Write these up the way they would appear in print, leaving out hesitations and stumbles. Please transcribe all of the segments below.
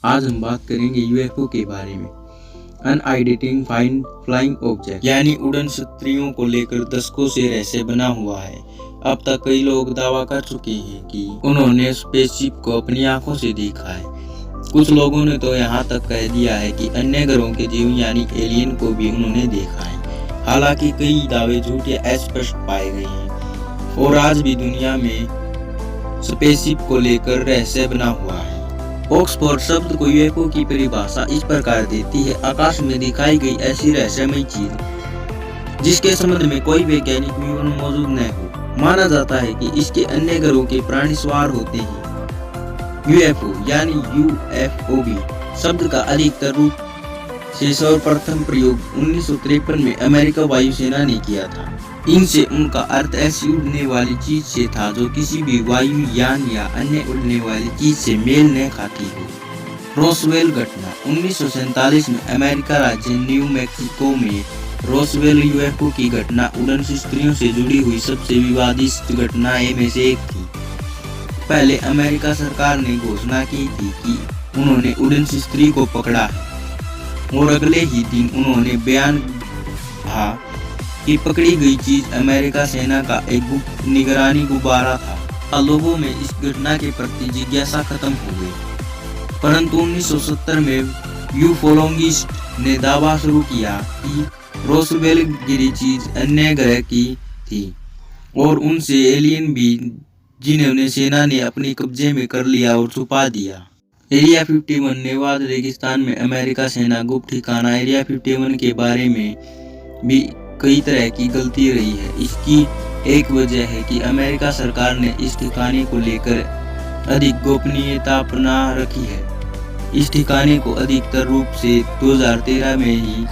आज हम बात करेंगे यूएफओ के बारे में। अनआइडेंटिफाइड फ्लाइंग ऑब्जेक्ट यानी उड़न शक्तियों को लेकर दशकों से रहस्य बना हुआ है। अब तक कई लोग दावा कर चुके हैं कि उन्होंने स्पेसशिप को अपनी आंखों से देखा है। कुछ लोगों ने तो यहाँ तक कह दिया है कि अन्य ग्रहों के जीव यानी एलियन को भी उन्होंने देखा है। हालांकि कई दावे झूठ या अस्पष्ट पाए गए हैं और आज भी दुनिया में स्पेसशिप को लेकर रहस्य बना हुआ है। ऑक्सफोर्ड शब्द को यूएफओ की परिभाषा इस प्रकार देती है: आकाश में दिखाई गई ऐसी रहस्यमय चीज जिसके संबंध में कोई वैज्ञानिक विवरण मौजूद न हो। माना जाता है कि इसके अन्य ग्रहों के प्राणी सवार होते हैं। यूएफओ यानी यूएफओबी शब्द का अधिकतर रूप से सर्वप्रथम प्रयोग 1953 में अमेरिका वायुसेना ने किया था। इनसे उनका अर्थ ऐसी उड़ने वाली चीज से था जो किसी भी वायुयान या अन्य उड़ने वाली चीज से मेल न खाती हो। रोसवेल घटना 1947 में अमेरिका राज्य न्यू मैक्सिको में रोसवेल यूएफओ की घटना उड़न शस्त्रियों से जुड़ी हुई सबसे विवादित घटनाएं में से एक थी। पहले अमेरिका सरकार ने घोषणा की थी कि उन्होंने उड़न शस्त्री को पकड़ा है और अगले ही दिन उन्होंने बयान कहा कि पकड़ी गई चीज अमेरिका सेना का एक गुप्त निगरानी गुब्बारा था। लोगों में इस घटना के प्रति जिज्ञासा खत्म हो गई, परंतु 1970 में यूफोलॉजिस्ट ने दावा शुरू किया कि रोसवेल गिरी चीज अन्य ग्रह की थी और उनसे एलियन भी, जिन्होंने सेना ने अपने कब्जे में कर लिया और छुपा दिया। एरिया 51 नेवाद रेगिस्तान में अमेरिका सेना गुप्त ठिकाना एरिया 51 के बारे में भी कई तरह की गलती रही है। इसकी एक वजह है कि अमेरिका सरकार ने इस ठिकाने को लेकर अधिक गोपनीयता अपना रखी है। इस ठिकाने को अधिकतर रूप से 2013 में ही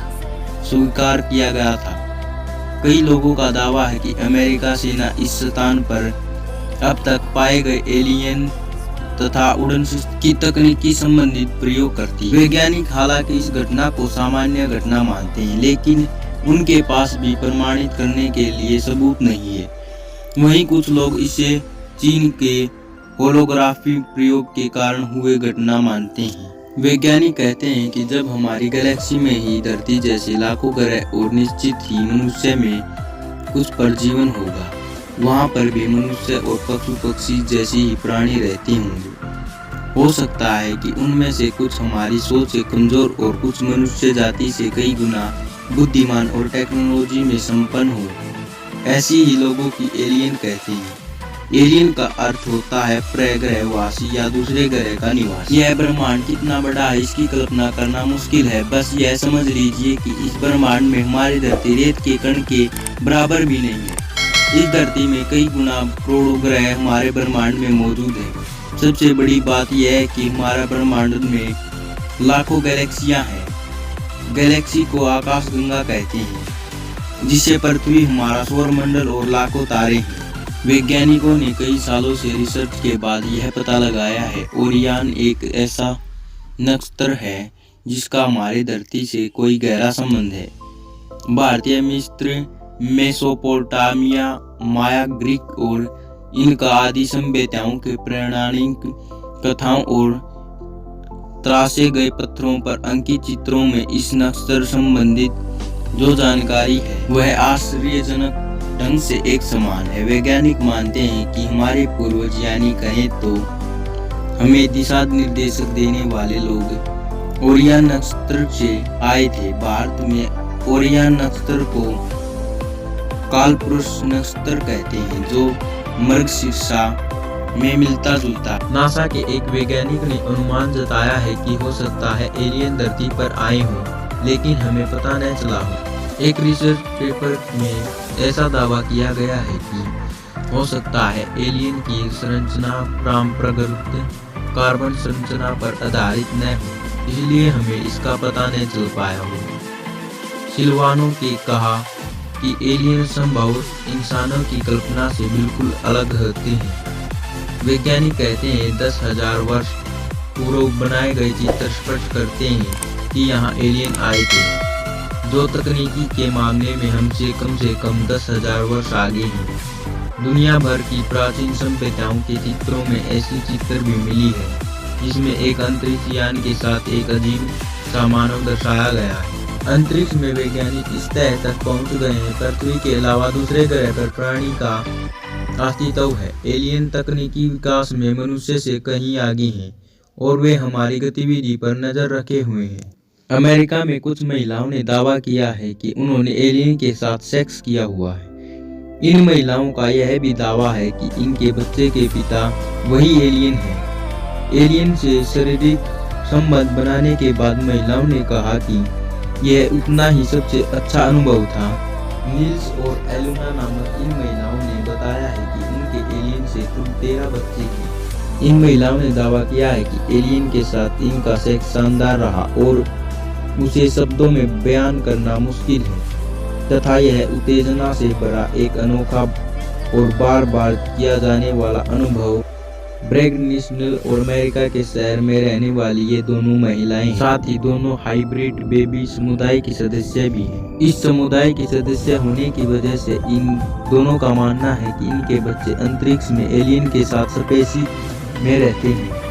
स्वीकार किया गया था। कई लोगों का दावा है कि अमेरिका सेना इस स्थान पर अब तक पाए गए एलियन तथा उड़न की तकनीकी संबंधित प्रयोग करती है। वैज्ञानिक हालांकि इस घटना को सामान्य घटना मानते हैं, लेकिन उनके पास भी प्रमाणित करने के लिए सबूत नहीं है। वहीं कुछ लोग इसे चीन के होलोग्राफी प्रयोग के कारण हुए घटना मानते हैं। वैज्ञानिक कहते हैं कि जब हमारी गैलेक्सी में ही धरती जैसे लाखों ग्रह और निश्चित ही मनुष्य में कुछ पर जीवन होगा, वहाँ पर भी मनुष्य और पशु पक्षी जैसी ही प्राणी रहते होंगे। हो सकता है कि उनमें से कुछ हमारी सोच से कमजोर और कुछ मनुष्य जाति से कई गुना बुद्धिमान और टेक्नोलॉजी में संपन्न हो। ऐसी ही लोगों की एलियन कहते हैं। एलियन का अर्थ होता है प्रग्रहवासी या दूसरे ग्रह का निवासी। यह ब्रह्मांड कितना बड़ा है इसकी कल्पना करना मुश्किल है। बस यह समझ लीजिए कि इस ब्रह्मांड में हमारी धरती रेत के कण के बराबर भी नहीं है। इस धरती में कई गुना करोड़ों ग्रह हमारे ब्रह्मांड में मौजूद है। सबसे बड़ी बात यह है कि हमारा ब्रह्मांड में लाखों गैलेक्सियां हैं। गैलेक्सी को आकाश गंगा कहते हैं, जिसे पृथ्वी हमारा सौरमंडल और लाखों तारे हैं। वैज्ञानिकों ने कई सालों से रिसर्च के बाद यह पता लगाया है ओरियन एक ऐसा नक्षत्र है जिसका हमारी धरती से कोई गहरा संबंध है। भारतीय, मिस्र, मेसोपोटामिया, माया, ग्रीक और इनका आदि सभ्यताओं के पौराणिक कथाओं और तराशे गए पत्थरों पर अंकित चित्रों में इस नक्षत्र संबंधित जो जानकारी है वह आश्चर्यजनक ढंग से एक समान है। वैज्ञानिक मानते हैं कि हमारे पूर्वज यानी कहें तो हमें दिशा निर्देशक देने वाले लोग ओरियन नक्षत्र से आए थे। भारत में ओरियन नक्षत्र को कालपुरुष नक्षत्र कहते हैं, जो मृगशीर्षा में मिलता जुलता। नासा के एक वैज्ञानिक ने अनुमान जताया है कि हो सकता है एलियन धरती पर आए हों, लेकिन हमें पता न चला हो। एक रिसर्च पेपर में ऐसा दावा किया गया है कि हो सकता है एलियन की संरचना परंपरागत कार्बन संरचना पर आधारित न हो, इसलिए हमें इसका पता न चल पाया हो। सिल्वानो ने कहा कि एलियन संभव इंसानों की कल्पना से बिल्कुल अलग होते हैं। वैज्ञानिक कहते हैं 10,000 वर्ष पूर्व बनाए गए चित्र स्पष्ट करते हैं कि यहाँ एलियन आए थे, जो तकनीकी के मामले में हमसे कम 10,000 वर्ष आगे हैं। दुनिया भर की प्राचीन सभ्यताओं के चित्रों में ऐसी चित्र भी मिली है। जिसमें एक अंतरिक्ष यान के साथ एक अजीब सा मानव दर्शाया गया है। अंतरिक्ष में वैज्ञानिक इस तह तक पहुंच गए हैं पृथ्वी के अलावा दूसरे ग्रह पर प्राणी का अस्तित्व है। एलियन तकनीकी विकास में मनुष्य से कहीं आगे हैं और वे हमारी गतिविधि पर नजर रखे हुए हैं। अमेरिका में कुछ महिलाओं ने दावा किया है कि उन्होंने एलियन के साथ सेक्स किया हुआ है। इन महिलाओं का यह भी दावा है कि इनके बच्चे के पिता वही एलियन हैं। एलियन से शारीरिक संबंध बनाने के बाद महिलाओं ने कहा कि यह उतना ही सबसे अच्छा अनुभव था। नील्स और एलुना नामक इन महिलाओं ने बताया है कि उनके एलियन से कुल 13 बच्चे हैं। इन महिलाओं ने दावा किया है कि एलियन के साथ इनका सेक्स शानदार रहा और उसे शब्दों में बयान करना मुश्किल है तथा यह उत्तेजना से भरा एक अनोखा और बार बार किया जाने वाला अनुभव। ब्रैग नेशनल और अमेरिका के शहर में रहने वाली ये दोनों महिलाएं साथ ही दोनों हाइब्रिड बेबी समुदाय की सदस्य भी हैं। इस समुदाय की सदस्य होने की वजह से इन दोनों का मानना है कि इनके बच्चे अंतरिक्ष में एलियन के साथ स्पेसी में रहते हैं।